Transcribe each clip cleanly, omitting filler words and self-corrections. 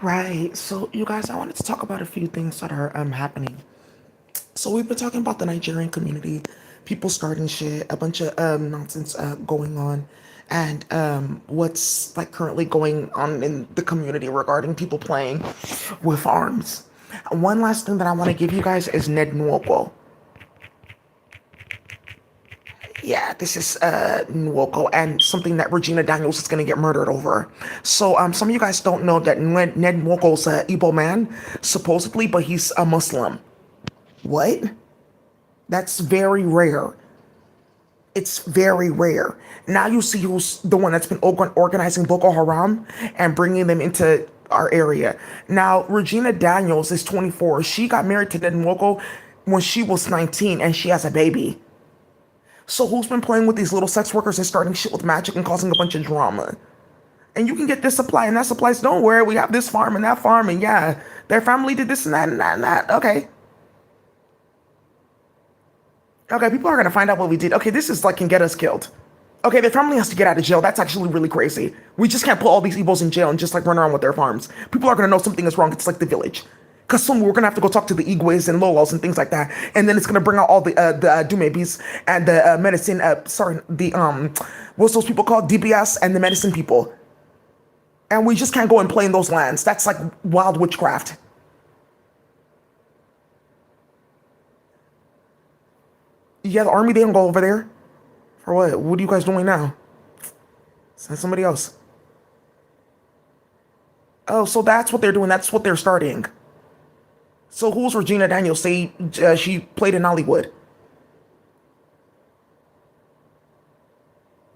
Right. So, you guys, I wanted to talk about a few things that are happening. So, we've been talking about the Nigerian community, people starting shit, a bunch of nonsense going on, and what's like currently going on in the community regarding people playing with arms. One last thing that I want to give you guys is Ned Nwoko. Yeah, this is Nwoko and something that Regina Daniels is going to get murdered over. So some of you guys don't know that Ned Nwoko's a Igbo man, supposedly, but he's a Muslim. What? That's very rare. It's very rare. Now you see who's the one that's been organizing Boko Haram and bringing them into our area. Now, Regina Daniels is 24. She got married to Ned Nwoko when she was 19 and she has a baby. So who's been playing with these little sex workers and starting shit with magic and causing a bunch of drama? And you can get this supply and that supplies. Don't worry, we have this farm and that farm, and yeah, their family did this and that and that and that. Okay. Okay, people are gonna find out what we did. Okay, this is like can get us killed. Okay, their family has to get out of jail. That's actually really crazy. We just can't put all these Igbos in jail and just like run around with their farms. People are gonna know something is wrong. It's like the village. Cause soon we're gonna have to go talk to the Igwes and Lolos and things like that, and then it's gonna bring out all the Dumebis and the medicine. Sorry, the what's those people called? DBS and the medicine people. And we just can't go and play in those lands. That's like wild witchcraft. Yeah, the army they don't go over there. For what? What are you guys doing now? Send somebody else. Oh, so that's what they're doing. That's what they're starting. So who's Regina Daniels? Say she played in Hollywood.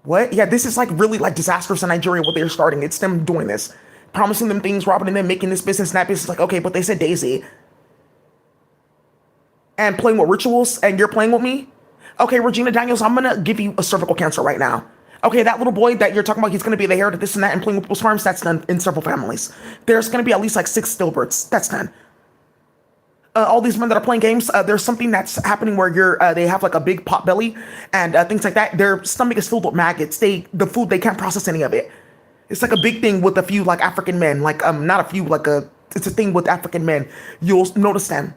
What? Yeah, this is like really like disastrous in Nigeria. What they're starting. It's them doing this, promising them things, robbing them, making this business, and that business. Like okay, but they said Daisy and playing with rituals, and you're playing with me. Okay, Regina Daniels, I'm gonna give you a cervical cancer right now. Okay, that little boy that you're talking about, he's gonna be the heir to this and that and playing with people's farms. That's done in several families. There's gonna be at least like 6 stillbirths. That's done. All these men that are playing games, there's something that's happening where they have like a big pot belly and things like that. Their stomach is filled with maggots. The food they can't process any of it. It's like a big thing with a few like African men, like not a few, like it's a thing with African men. You'll notice them.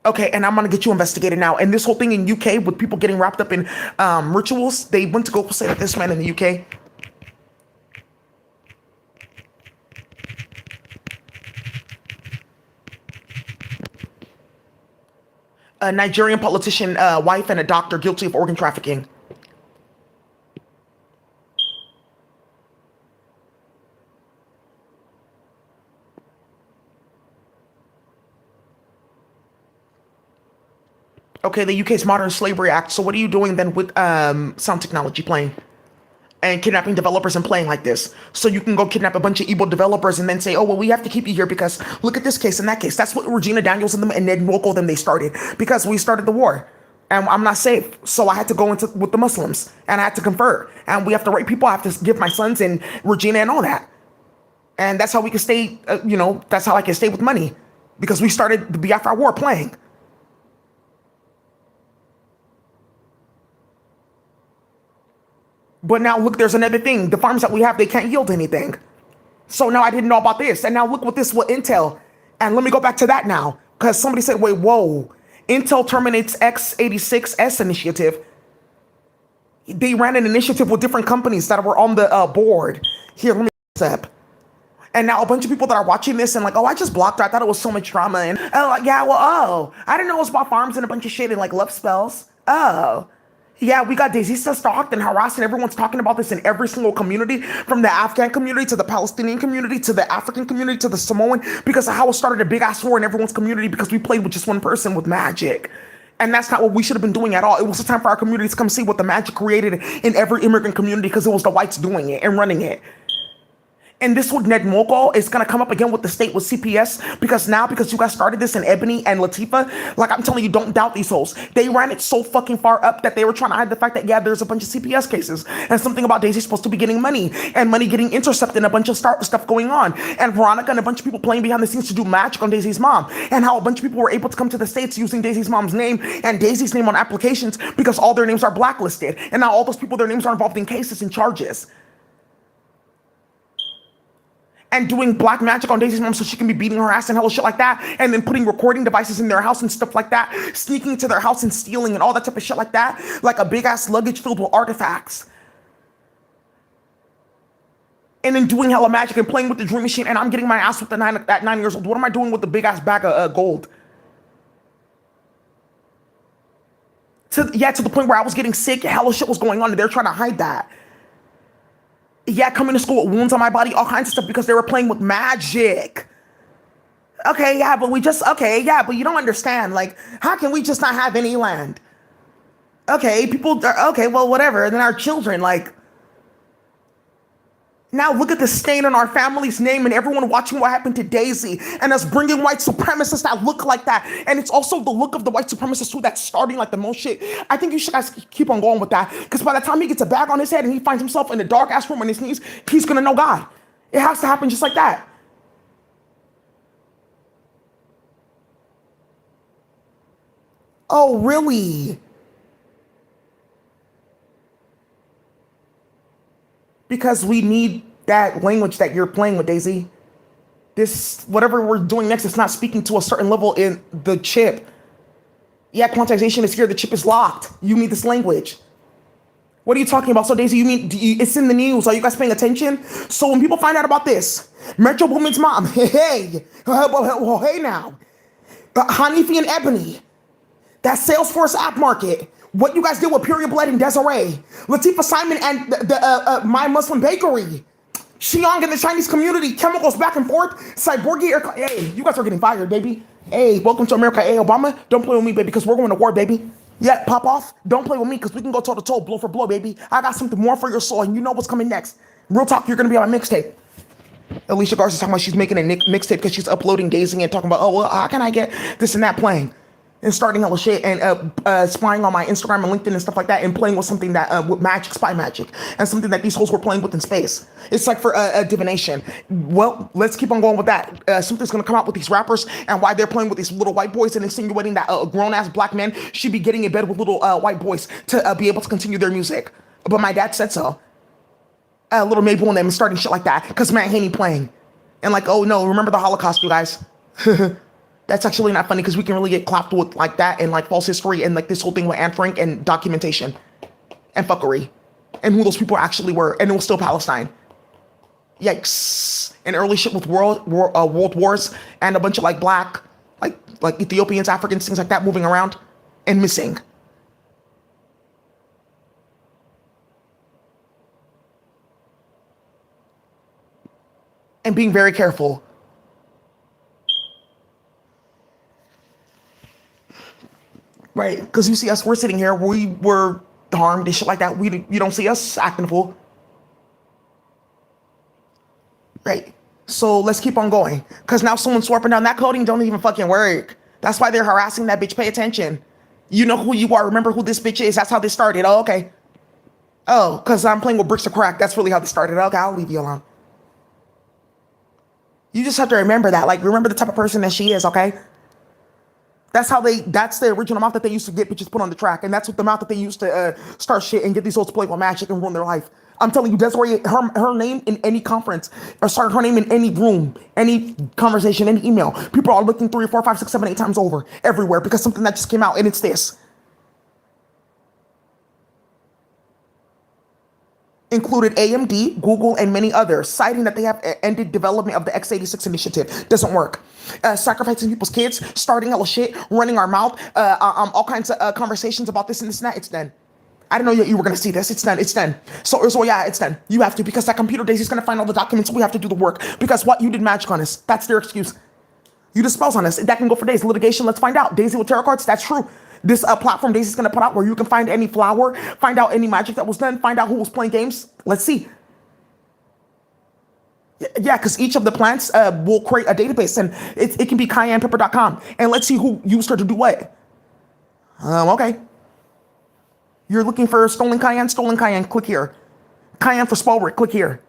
Okay, and I'm gonna get you investigated now. And this whole thing in UK with people getting wrapped up in rituals, they went to go say that this man in the UK. A Nigerian politician, wife, and a doctor guilty of organ trafficking. Okay, the UK's Modern Slavery Act. So what are you doing then with sound technology playing? And kidnapping developers and playing like this. So you can go kidnap a bunch of evil developers and then say, oh, well, we have to keep you here because look at this case and that case. That's what Regina Daniels and them and Ned Nwoko them they started because we started the war. And I'm not safe. So I had to go into with the Muslims and I had to confer. And we have to rape people. I have to give my sons and Regina and all that. And that's how we can stay, that's how I can stay with money because we started the Biafra war playing. But now look, there's another thing. The farms that we have, they can't yield anything. So now I didn't know about this. And now look what this will Intel. And let me go back to that now. Because somebody said, wait, whoa. Intel terminates x86S initiative. They ran an initiative with different companies that were on the board. Here, let me up. And now a bunch of people that are watching this and like, oh, I just blocked her. I thought it was so much drama. And like, yeah, well, oh, I didn't know it was about farms and a bunch of shit and like love spells. Oh. Yeah, we got Daisy stalked and harassed, and everyone's talking about this in every single community, from the Afghan community to the Palestinian community to the African community to the Samoan, because of how it started a big ass war in everyone's community because we played with just one person with magic. And that's not what we should have been doing at all. It was the time for our community to come see what the magic created in every immigrant community because it was the whites doing it and running it. And this with Ned Nwoko is gonna come up again with the state with CPS because you guys started this in Ebony and Latifa, like I'm telling you, don't doubt these hoes. They ran it so fucking far up that they were trying to hide the fact that yeah, there's a bunch of CPS cases and something about Daisy supposed to be getting money and money getting intercepted and a bunch of stuff going on. And Veronica and a bunch of people playing behind the scenes to do magic on Daisy's mom and how a bunch of people were able to come to the States using Daisy's mom's name and Daisy's name on applications because all their names are blacklisted. And now all those people, their names are involved in cases and charges. and doing black magic on Daisy's mom so she can be beating her ass and hella shit like that, and then putting recording devices in their house and stuff like that, sneaking into their house and stealing and all that type of shit like that, like a big ass luggage filled with artifacts. And then doing hella magic and playing with the dream machine, and I'm getting my ass with at 9 years old. What am I doing with the big ass bag of gold? To the point where I was getting sick, hella shit was going on, and they're trying to hide that. Yeah, coming to school with wounds on my body, all kinds of stuff because they were playing with magic. Okay, yeah, but you don't understand. Like, how can we just not have any land? Okay, well, whatever. And then our children, like, now look at the stain on our family's name and everyone watching what happened to Daisy and us bringing white supremacists that look like that. And it's also the look of the white supremacist too that's starting like the most shit. I think you should guys keep on going with that, because by the time he gets a bag on his head and he finds himself in a dark ass room on his knees, he's gonna know God. It has to happen just like that. Oh, really? Because we need that language that you're playing with, Daisy. This, whatever we're doing next, it's not speaking to a certain level in the chip. Yeah, quantization is here. The chip is locked. You need this language. What are you talking about? So, Daisy, it's in the news. Are you guys paying attention? So when people find out about this, Metro Boomin's mom, hey now, Hanifi and Ebony, that Salesforce app market, what you guys did with Period Blood and Desiree, Latifah Simon and the My Muslim Bakery, Xiong and the Chinese community, chemicals back and forth, Cyborgy, hey, you guys are getting fired, baby. Hey, welcome to America. Hey, Obama, don't play with me, baby, because we're going to war, baby. Yeah, pop off. Don't play with me, because we can go toe to toe, blow for blow, baby. I got something more for your soul, and you know what's coming next. Real talk, you're going to be on my mixtape. Alicia Garza's talking about she's making a mixtape because she's uploading Daisy and talking about, oh, well, how can I get this and that playing? And starting all the shit and spying on my Instagram and LinkedIn and stuff like that and playing with something that, with magic, spy magic, and something that these hoes were playing with in space. It's like for divination. Well, let's keep on going with that. Something's gonna come out with these rappers and why they're playing with these little white boys and insinuating that grown-ass black men should be getting in bed with little white boys to be able to continue their music. But my dad said so. Little Mabel and them starting shit like that because Matt Haney playing. And like, oh no, remember the Holocaust, you guys. That's actually not funny because we can really get clapped with like that and like false history and like this whole thing with Anne Frank and documentation and fuckery and who those people actually were, and it was still Palestine. Yikes. And early shit with world wars and a bunch of like black, like Ethiopians, Africans, things like that moving around and missing. And being very careful. Right, because you see us, we're sitting here, we were harmed and shit like that. You don't see us acting a fool. Right, so let's keep on going. Because now someone's swapping down that coding don't even fucking work. That's why they're harassing that bitch. Pay attention. You know who you are. Remember who this bitch is. That's how this started. Oh, okay. Oh, because I'm playing with bricks of crack. That's really how this started. Okay, I'll leave you alone. You just have to remember that. Like, remember the type of person that she is, okay? That's the original mouth that they used to get bitches put on the track. And that's what the mouth that they used to start shit and get these hoes to play with magic and ruin their life. I'm telling you, Desiree, her name in any conference, or sorry, her name in any room, any conversation, any email, people are looking 3, 4, 5, 6, 7, 8 times over everywhere because something that just came out and it's this. Included AMD, Google, and many others, citing that they have ended development of the x86 initiative. Doesn't work. Sacrificing people's kids, starting all the shit, running our mouth, all kinds of conversations about this and this and that. It's done. I didn't know you were going to see this. It's done. It's done. So yeah, it's done. You have to, because that computer Daisy's going to find all the documents. We have to do the work because what you did magic on us. That's their excuse. You did spells on us. That can go for days. Litigation. Let's find out. Daisy with tarot cards. That's true. This platform Daisy's going to put out where you can find any flower, find out any magic that was done, find out who was playing games. Let's see. Yeah, because each of the plants will create a database, and it can be CayennePepper.com. And let's see who used her to do what. Okay. You're looking for stolen cayenne, click here. Cayenne for Spellrick, click here.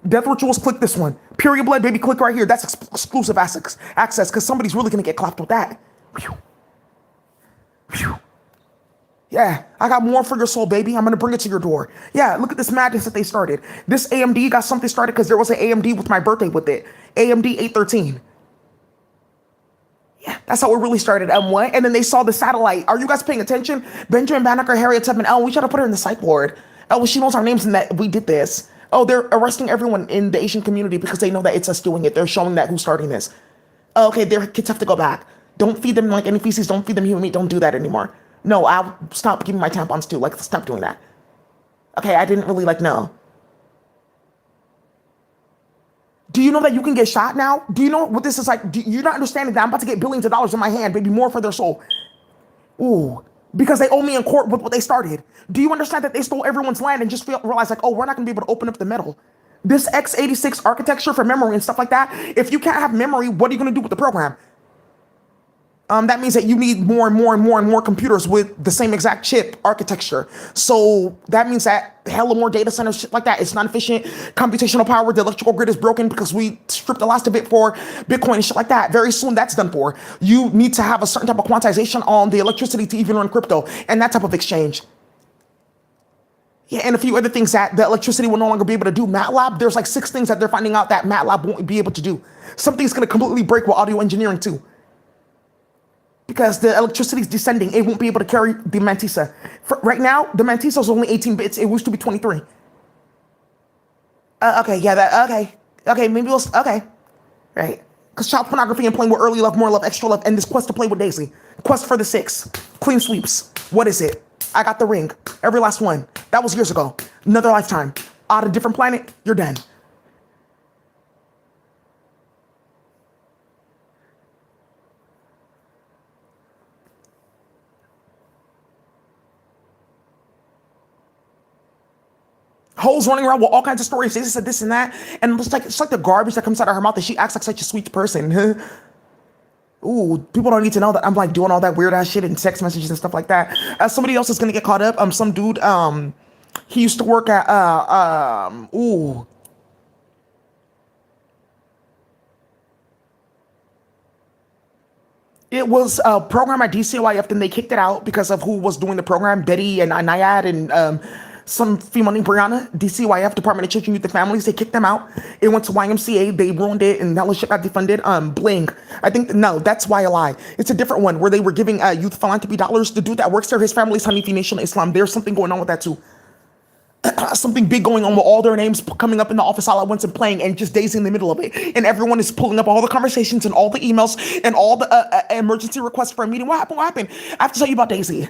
Death Rituals, click this one. Period Blood, baby, click right here. That's exclusive access, because somebody's really going to get clapped with that. Whew. Whew. Yeah, I got more for your soul, baby. I'm gonna bring it to your door. Yeah, look at this madness that they started. This AMD got something started because there was an AMD with my birthday with it. AMD 813. Yeah, that's how it really started. What? And then they saw the satellite. Are you guys paying attention? Benjamin Banneker, Harriet Tubman. Oh, we try to put her in the psych ward. Oh, well, she knows our names and that we did this. Oh, they're arresting everyone in the Asian community because they know that it's us doing it. They're showing that who's starting this. Oh, okay, their kids have to go back. Don't feed them like any feces. Don't feed them human meat. Don't do that anymore. No, I'll stop giving my tampons too. Like, stop doing that. Okay, I didn't really know. Do you know that you can get shot now? Do you know what this is like? You're not understanding that I'm about to get billions of dollars in my hand, maybe more for their soul. Ooh, because they owe me in court with what they started. Do you understand that they stole everyone's land and just realize like, oh, we're not gonna be able to open up the metal? This x86 architecture for memory and stuff like that, if you can't have memory, what are you gonna do with the program? That means that you need more and more and more and more computers with the same exact chip architecture. So that means that hella more data centers, shit like that. It's not efficient. Computational power, the electrical grid is broken because we stripped the last of it for Bitcoin and shit like that. Very soon that's done for. You need to have a certain type of quantization on the electricity to even run crypto and that type of exchange. Yeah, and a few other things that the electricity will no longer be able to do. MATLAB, there's like 6 things that they're finding out that MATLAB won't be able to do. Something's going to completely break with audio engineering too. Because the electricity is descending, it won't be able to carry the Mantisa. Right now, the Mantisa is only 18 bits. It used to be 23. Okay, yeah, okay, maybe we'll, okay, right. Because child pornography and playing with early love, more love, extra love, and this quest to play with Daisy. Quest for the 6. Clean sweeps. What is it? I got the ring. Every last one. That was years ago. Another lifetime. On a different planet, you're done. Hoes running around with all kinds of stories. They said this and that, and it's like the garbage that comes out of her mouth. And she acts like such a sweet person. Ooh, people don't need to know that I'm like doing all that weird ass shit and text messages and stuff like that. Somebody else is gonna get caught up. Some dude. He used to work at. Ooh. It was a program at DCYF, then they kicked it out because of who was doing the program, Betty and Nayad and some female named Brianna. DCYF, Department of Children, Youth and Families, they kicked them out. It went to YMCA, they ruined it, and that shit got defunded. Bling. I think, no, that's YLI. It's a different one where they were giving youth philanthropy dollars. The dude that works there, his family's Hanifi Nation Islam. There's something going on with that too. Something big going on with all their names coming up in the office all at once and playing, and just Daisy in the middle of it. And everyone is pulling up all the conversations and all the emails and all the emergency requests for a meeting. What happened? What happened? I have to tell you about Daisy.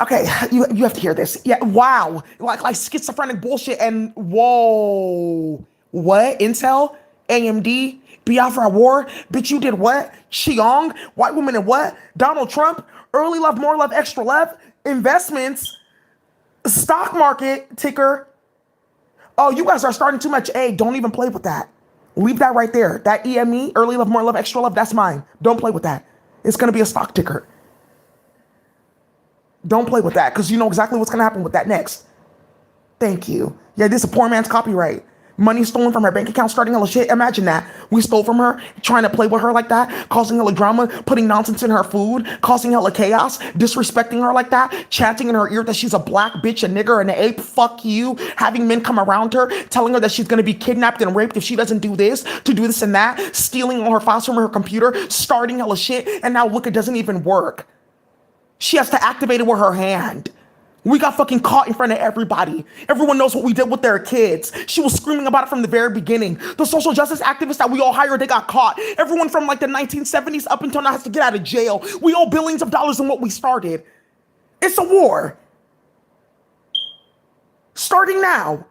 Okay, you have to hear this. Yeah, wow. Like schizophrenic bullshit and whoa. What? Intel? AMD? Biafra War? Bitch, you did what? Xiong? White women and what? Donald Trump? Early love, more love, extra love? Investments? Stock market ticker. Oh, you guys are starting too much. Hey, don't even play with that. Leave that right there. That EME, early love, more love, extra love, that's mine. Don't play with that. It's going to be a stock ticker. Don't play with that because you know exactly what's going to happen with that next. Thank you. Yeah, this is a poor man's copyright. Money stolen from her bank account, starting hella shit. Imagine that. We stole from her, trying to play with her like that, causing hella drama, putting nonsense in her food, causing hella chaos, disrespecting her like that, chanting in her ear that she's a black bitch, a nigger, and an ape. Fuck you. Having men come around her, telling her that she's going to be kidnapped and raped if she doesn't do this, to do this and that, stealing all her files from her computer, starting hella shit, and now look, it doesn't even work. She has to activate it with her hand. We got fucking caught in front of everybody. Everyone knows what we did with their kids. She was screaming about it from the very beginning. The social justice activists that we all hired, they got caught. Everyone from like the 1970s up until now has to get out of jail. We owe billions of dollars in what we started. It's a war. Starting now.